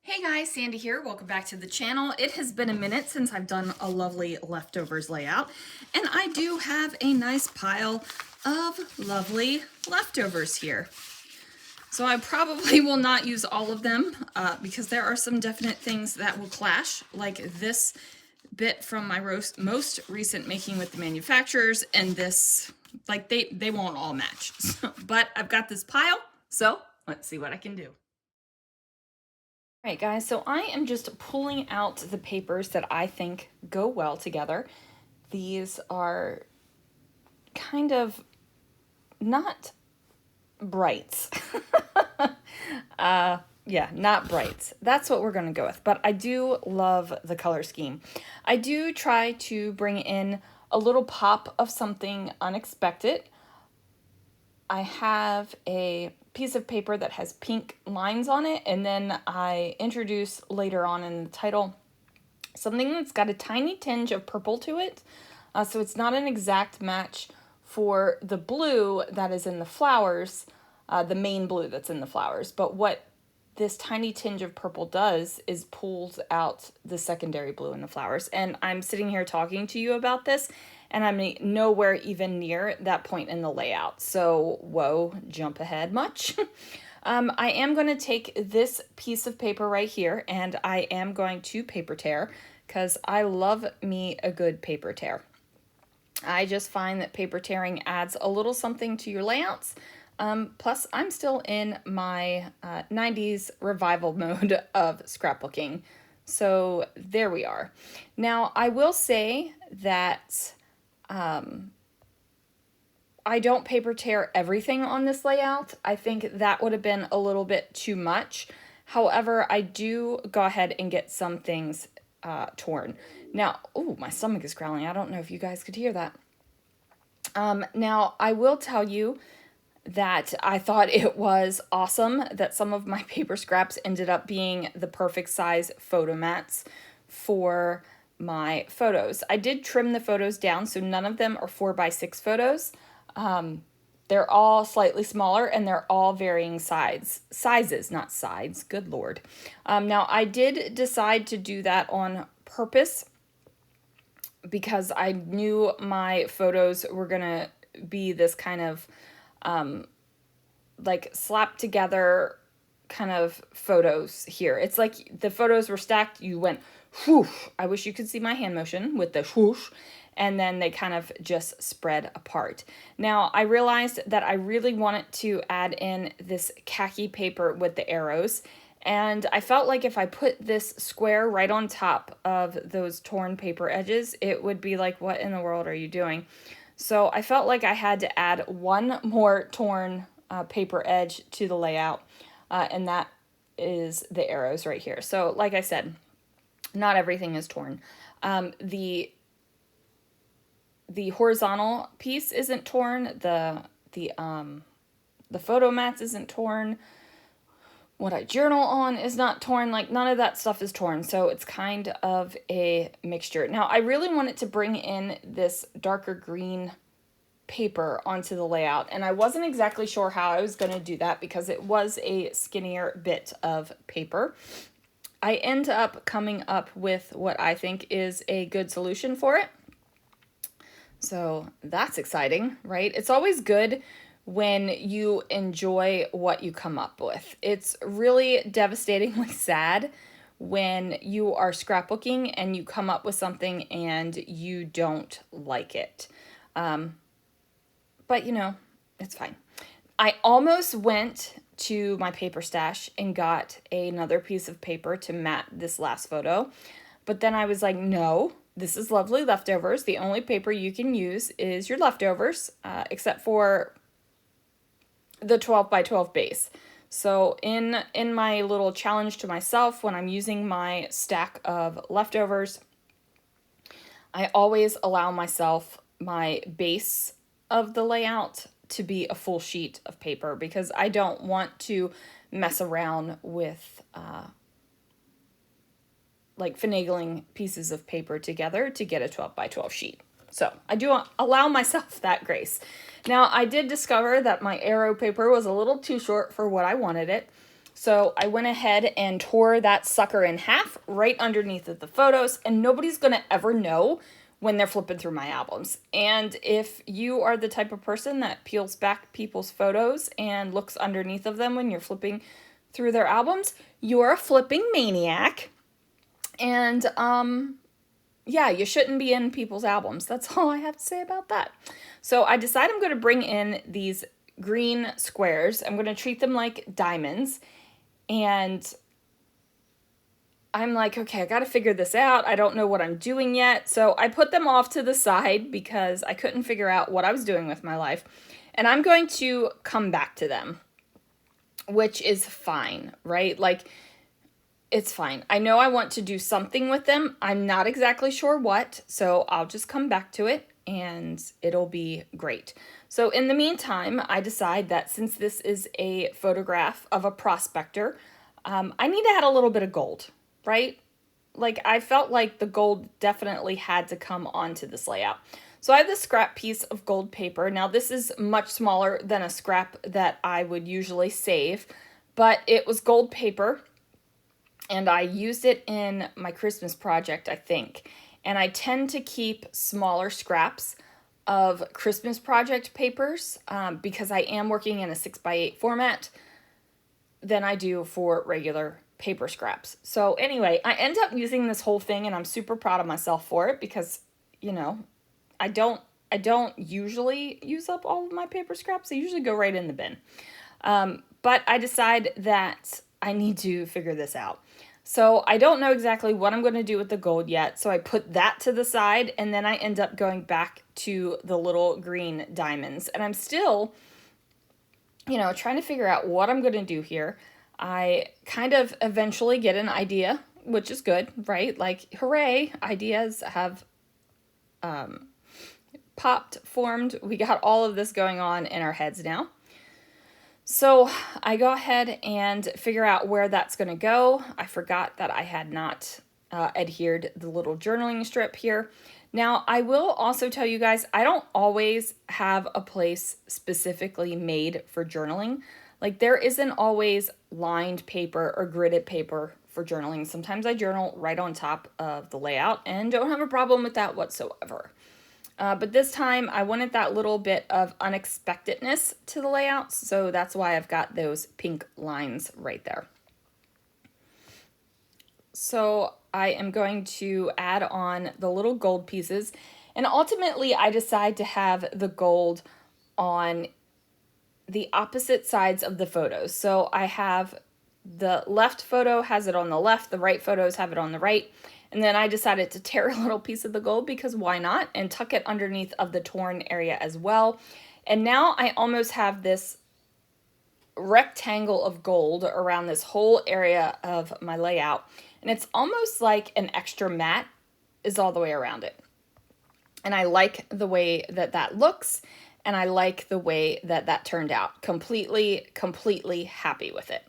Hey guys, Sandy here. Welcome back to the channel. It has been a minute since I've done a lovely leftovers layout, and I do have a nice pile of lovely leftovers here. So I probably will not use all of them because there are some definite things that will clash, like this bit from my most recent making with the manufacturers, and this, like they won't all match. But I've got this pile, so let's see what I can do. All right, guys, so I am just pulling out the papers that I think go well together. These are kind of not brights. Yeah, not brights. That's what we're going to go with. But I do love the color scheme. I do try to bring in a little pop of something unexpected. I have a piece of paper that has pink lines on it, and then I introduce later on in the title something that's got a tiny tinge of purple to it. So it's not an exact match for the blue that is in the flowers, the main blue that's in the flowers. But what this tiny tinge of purple does is pulls out the secondary blue in the flowers. And I'm sitting here talking to you about this, and I'm nowhere even near that point in the layout. So, whoa, jump ahead much. I am going to take this piece of paper right here, and I am going to paper tear because I love me a good paper tear. I just find that paper tearing adds a little something to your layouts. Plus, I'm still in my 90s revival mode of scrapbooking. So there we are. Now, I will say that I don't paper tear everything on this layout. I think that would have been a little bit too much. However, I do go ahead and get some things torn. Now, oh, my stomach is growling. I don't know if you guys could hear that. Now, I will tell you that I thought it was awesome that some of my paper scraps ended up being the perfect size photo mats for my photos. I did trim the photos down, so none of them are 4x6 photos. They're all slightly smaller, and they're all varying sizes, not sides, good Lord. Now, I did decide to do that on purpose because I knew my photos were gonna be this kind of like slapped together kind of photos here. It's like the photos were stacked, you went whoosh. I wish you could see my hand motion with the whoosh, and then they kind of just spread apart. Now, I realized that I really wanted to add in this khaki paper with the arrows, and I felt like if I put this square right on top of those torn paper edges, it would be like, what in the world are you doing? So I felt like I had to add one more torn paper edge to the layout, and that is the arrows right here. So like I said, not everything is torn. The horizontal piece isn't torn. The photo mats isn't torn. What I journal on is not torn. Like, none of that stuff is torn. So it's kind of a mixture. Now, I really wanted to bring in this darker green paper onto the layout, and I wasn't exactly sure how I was going to do that because it was a skinnier bit of paper. I end up coming up with what I think is a good solution for it. So that's exciting, right? It's always good when you enjoy what you come up with. It's really devastatingly sad when you are scrapbooking and you come up with something and you don't like it. But, you know, it's fine. I almost went to my paper stash and got another piece of paper to mat this last photo. But then I was like, no, this is lovely leftovers. The only paper you can use is your leftovers, except for the 12x12 base. So in my little challenge to myself, when I'm using my stack of leftovers, I always allow myself my base of the layout to be a full sheet of paper because I don't want to mess around with like finagling pieces of paper together to get a 12x12 sheet. So I do allow myself that grace. Now, I did discover that my arrow paper was a little too short for what I wanted it. So I went ahead and tore that sucker in half right underneath of the photos, and nobody's gonna ever know when they're flipping through my albums. And if you are the type of person that peels back people's photos and looks underneath of them when you're flipping through their albums, you're a flipping maniac. And yeah, you shouldn't be in people's albums. That's all I have to say about that. So I decided I'm going to bring in these green squares. I'm going to treat them like diamonds. And I'm like, okay, I got to figure this out. I don't know what I'm doing yet. So I put them off to the side because I couldn't figure out what I was doing with my life. And I'm going to come back to them, which is fine, right? Like, it's fine. I know I want to do something with them. I'm not exactly sure what, so I'll just come back to it and it'll be great. So in the meantime, I decide that since this is a photograph of a prospector, I need to add a little bit of gold, right? Like, I felt like the gold definitely had to come onto this layout. So I have this scrap piece of gold paper. Now this is much smaller than a scrap that I would usually save, but it was gold paper. And I used it in my Christmas project, I think. And I tend to keep smaller scraps of Christmas project papers because I am working in a 6x8 format than I do for regular paper scraps. So anyway, I end up using this whole thing and I'm super proud of myself for it because, you know, I don't usually use up all of my paper scraps. They usually go right in the bin. But I decide that I need to figure this out. So I don't know exactly what I'm going to do with the gold yet. So I put that to the side and then I end up going back to the little green diamonds. And I'm still, you know, trying to figure out what I'm going to do here. I kind of eventually get an idea, which is good, right? Like, hooray, ideas have popped, formed. We got all of this going on in our heads now. So I go ahead and figure out where that's going to go. I forgot that I had not adhered the little journaling strip here. Now, I will also tell you guys, I don't always have a place specifically made for journaling. Like, there isn't always lined paper or gridded paper for journaling. Sometimes I journal right on top of the layout and don't have a problem with that whatsoever. But this time I wanted that little bit of unexpectedness to the layout, so that's why I've got those pink lines right there. So I am going to add on the little gold pieces, and ultimately I decide to have the gold on the opposite sides of the photos. So I have the left photo has it on the left, the right photos have it on the right. And then I decided to tear a little piece of the gold because why not? And tuck it underneath of the torn area as well. And now I almost have this rectangle of gold around this whole area of my layout. And it's almost like an extra mat is all the way around it. And I like the way that that looks. And I like the way that that turned out. Completely happy with it.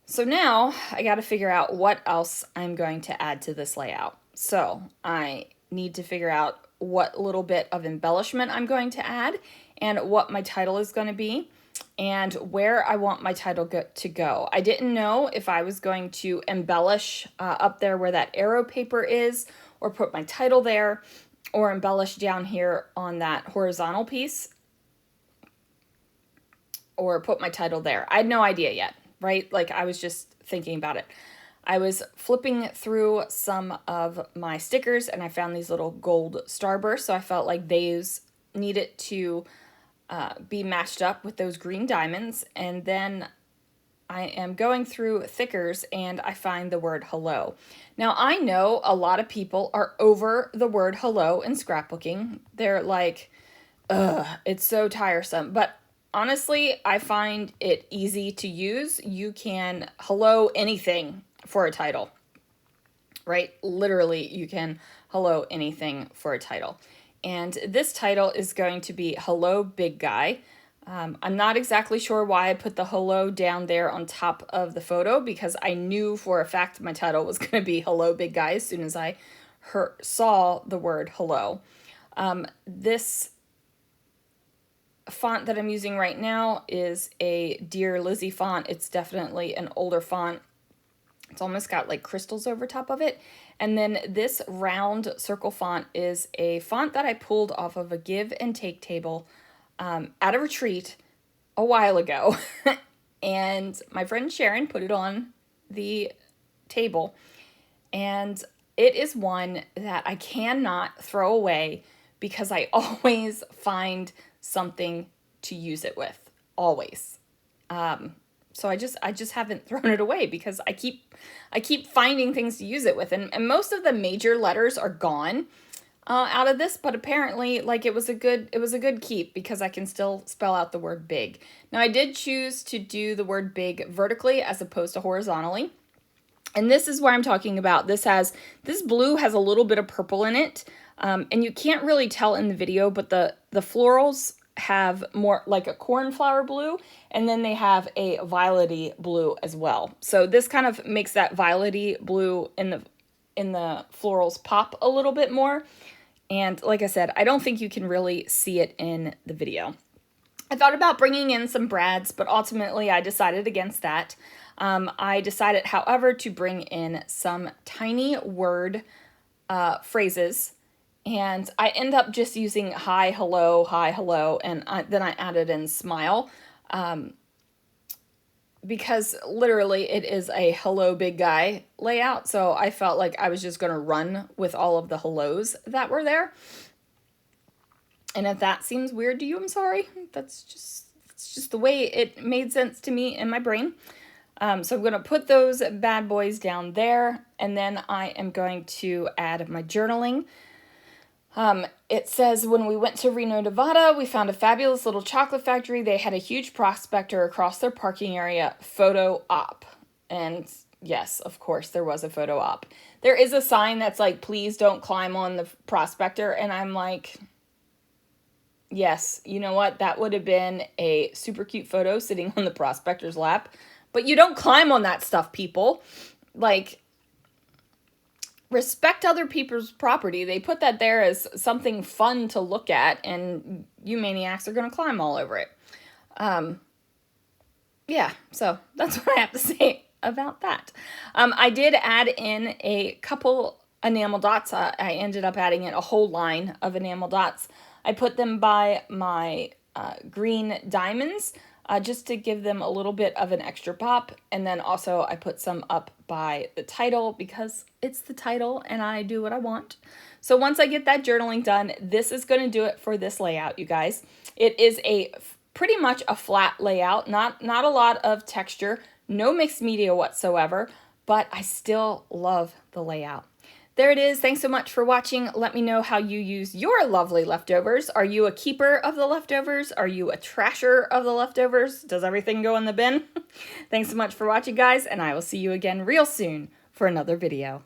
So now I got to figure out what else I'm going to add to this layout. So I need to figure out what little bit of embellishment I'm going to add and what my title is going to be and where I want my title to go. I didn't know if I was going to embellish up there where that arrow paper is, or put my title there, or embellish down here on that horizontal piece, or put my title there. I had no idea yet. Right? Like, I was just thinking about it. I was flipping through some of my stickers and I found these little gold starbursts. So I felt like these needed to be matched up with those green diamonds. And then I am going through thickers and I find the word hello. Now, I know a lot of people are over the word hello in scrapbooking. They're like, ugh, it's so tiresome. But honestly, I find it easy to use. You can hello anything for a title, right? Literally, you can hello anything for a title. And this title is going to be Hello Big Guy. I'm not exactly sure why I put the hello down there on top of the photo, because I knew for a fact my title was going to be Hello Big Guy as soon as I saw the word hello. This font that I'm using right now is a Dear Lizzie font. It's definitely an older font. It's almost got like crystals over top of it. And then this round circle font is a font that I pulled off of a give and take table at a retreat a while ago. And my friend Sharon put it on the table. And it is one that I cannot throw away because I always find something to use it with. Always. So I just haven't thrown it away because I keep finding things to use it with, and most of the major letters are gone out of this, but apparently like it was a good keep because I can still spell out the word big. Now I did choose to do the word big vertically as opposed to horizontally. And this is where I'm talking about. This blue has a little bit of purple in it, and you can't really tell in the video, but the florals have more like a cornflower blue, and then they have a violety blue as well. So this kind of makes that violety blue in the florals pop a little bit more. And like I said, I don't think you can really see it in the video. I thought about bringing in some brads, but ultimately I decided against that. I decided, however, to bring in some tiny word phrases, and I end up just using hi, hello, and then I added in smile, because literally it is a hello big guy layout, so I felt like I was just going to run with all of the hellos that were there. And if that seems weird to you, I'm sorry. It's just the way it made sense to me in my brain. So I'm going to put those bad boys down there, and then I am going to add my journaling. It says, when we went to Reno, Nevada, we found a fabulous little chocolate factory. They had a huge prospector across their parking area, photo op. And yes, of course, there was a photo op. There is a sign that's like, please don't climb on the prospector. And I'm like, yes, you know what? That would have been a super cute photo sitting on the prospector's lap. But you don't climb on that stuff, people. Like, respect other people's property. They put that there as something fun to look at, and you maniacs are going to climb all over it. Yeah, so that's what I have to say about that. I did add in a couple enamel dots. I ended up adding in a whole line of enamel dots. I put them by my green diamonds, just to give them a little bit of an extra pop. And then also I put some up by the title because it's the title and I do what I want. So once I get that journaling done, this is going to do it for this layout, you guys. It is pretty much a flat layout, not a lot of texture, no mixed media whatsoever, but I still love the layout. There it is. Thanks so much for watching. Let me know how you use your lovely leftovers. Are you a keeper of the leftovers? Are you a trasher of the leftovers? Does everything go in the bin? Thanks so much for watching, guys, and I will see you again real soon for another video.